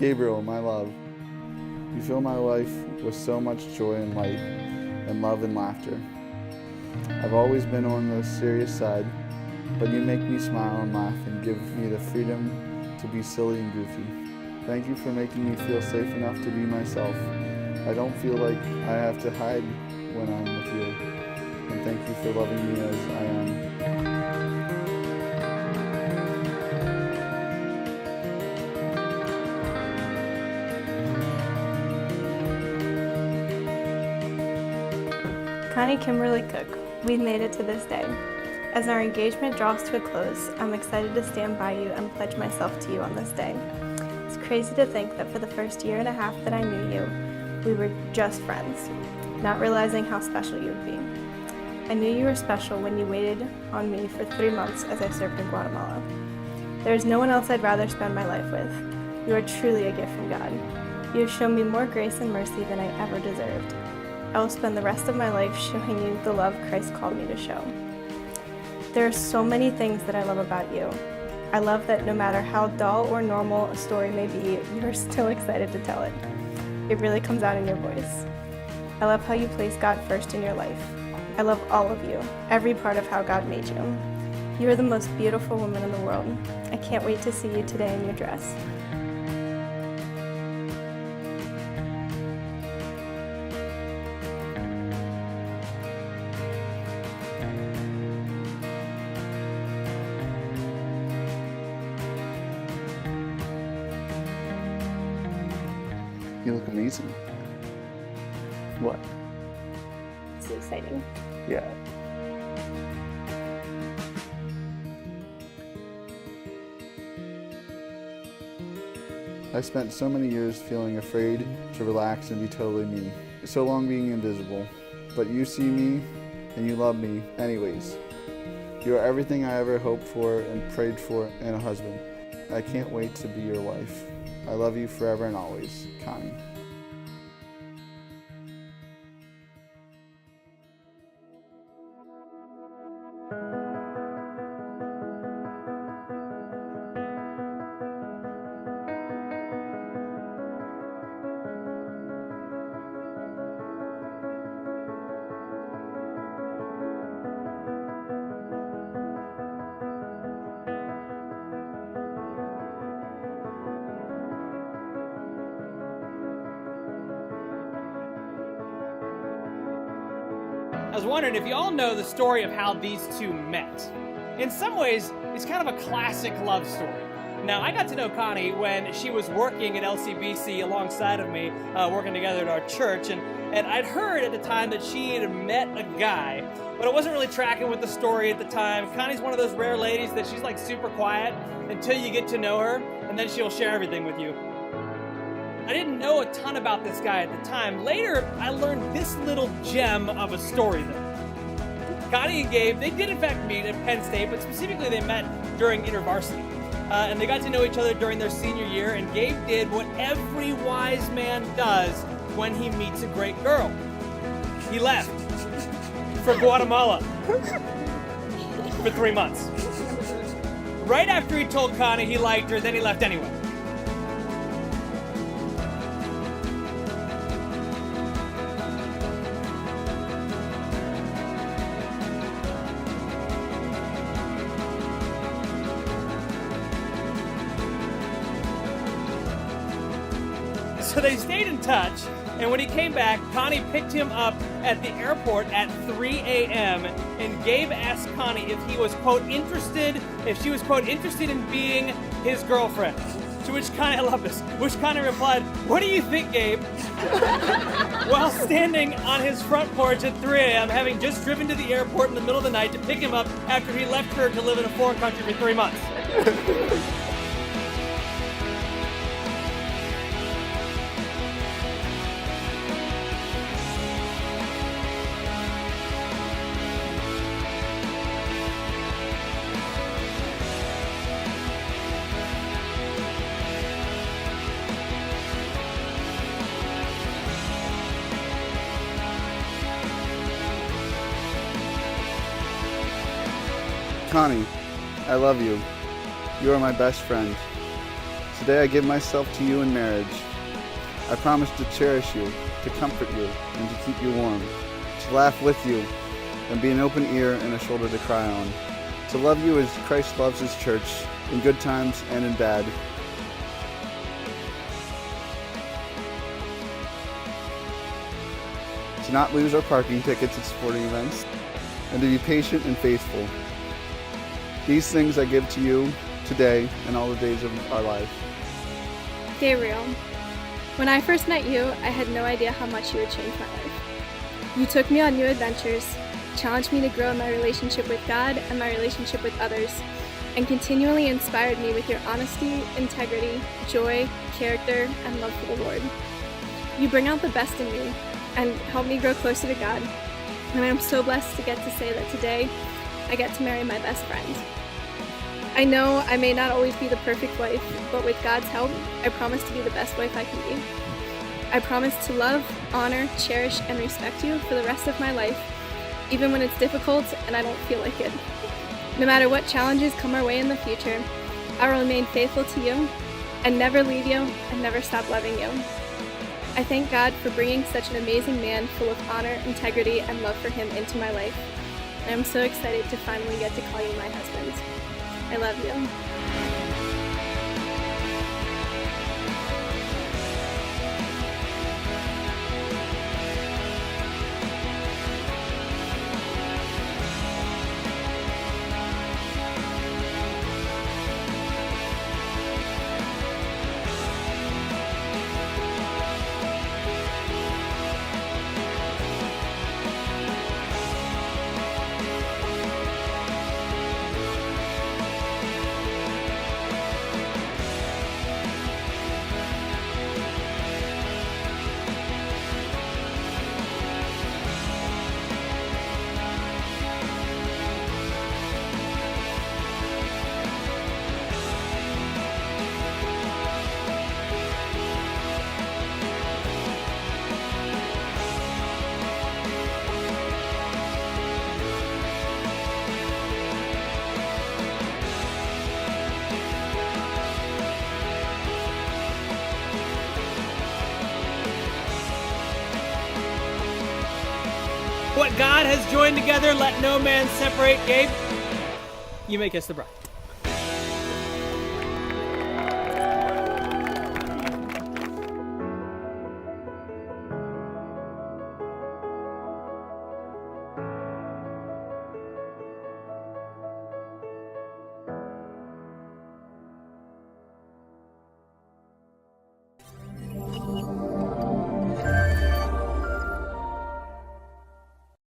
Gabriel, my love, you fill my life with so much joy and light and love and laughter. I've always been on the serious side, but you make me smile and laugh and give me the freedom to be silly and goofy. Thank you for making me feel safe enough to be myself. I don't feel like I have to hide when I'm with you. And thank you for loving me as I am. Connie Kimberly Cook, we've made it to this day. As our engagement draws to a close, I'm excited to stand by you and pledge myself to you on this day. It's crazy to think that for the first year and a half that I knew you, we were just friends, not realizing how special you would be. I knew you were special when you waited on me for 3 months as I served in Guatemala. There is no one else I'd rather spend my life with. You are truly a gift from God. You have shown me more grace and mercy than I ever deserved. I will spend the rest of my life showing you the love Christ called me to show. There are so many things that I love about you. I love that no matter how dull or normal a story may be, you're still excited to tell it. It really comes out in your voice. I love how you place God first in your life. I love all of you, every part of how God made you. You are the most beautiful woman in the world. I can't wait to see you today in your dress. You look amazing. What? It's exciting. Yeah. I spent so many years feeling afraid to relax and be totally me. So long being invisible. But you see me and you love me anyways. You are everything I ever hoped for and prayed for in a husband. I can't wait to be your wife. I love you forever and always, Connie. I was wondering if you all know the story of how these two met. In some ways, it's kind of a classic love story. Now, I got to know Connie when she was working at LCBC alongside of me, working together at our church, and I'd heard at the time that she had met a guy, but I wasn't really tracking with the story at the time. Connie's one of those rare ladies that she's like super quiet until you get to know her, and then she'll share everything with you. I didn't know a ton about this guy at the time. Later, I learned this little gem of a story though. Connie and Gabe, they did in fact meet at Penn State, but specifically they met during InterVarsity. And they got to know each other during their senior year, and Gabe did what every wise man does when he meets a great girl. He left for Guatemala for 3 months. Right after he told Connie he liked her, then he left anyway. So they stayed in touch, and when he came back, Connie picked him up at the airport at 3 a.m. and Gabe asked Connie if he was, quote, if she was, quote, interested in being his girlfriend. To which Connie, I love this, which Connie replied, "What do you think, Gabe?" While standing on his front porch at 3 a.m., having just driven to the airport in the middle of the night to pick him up after he left her to live in a foreign country for 3 months. Connie, I love you. You are my best friend. Today I give myself to you in marriage. I promise to cherish you, to comfort you, and to keep you warm, to laugh with you, and be an open ear and a shoulder to cry on, to love you as Christ loves his church, in good times and in bad. To not lose our parking tickets at sporting events, and to be patient and faithful. These things I give to you today and all the days of our life. Gabriel, when I first met you, I had no idea how much you would change my life. You took me on new adventures, challenged me to grow in my relationship with God and my relationship with others, and continually inspired me with your honesty, integrity, joy, character, and love for the Lord. You bring out the best in me and help me grow closer to God, and I am so blessed to get to say that today I get to marry my best friend. I know I may not always be the perfect wife, but with God's help, I promise to be the best wife I can be. I promise to love, honor, cherish, and respect you for the rest of my life, even when it's difficult and I don't feel like it. No matter what challenges come our way in the future, I will remain faithful to you and never leave you and never stop loving you. I thank God for bringing such an amazing man full of honor, integrity, and love for him into my life. I am so excited to finally get to call you my husband. I love you. What God has joined together, let no man separate. Gabe, you may kiss the bride.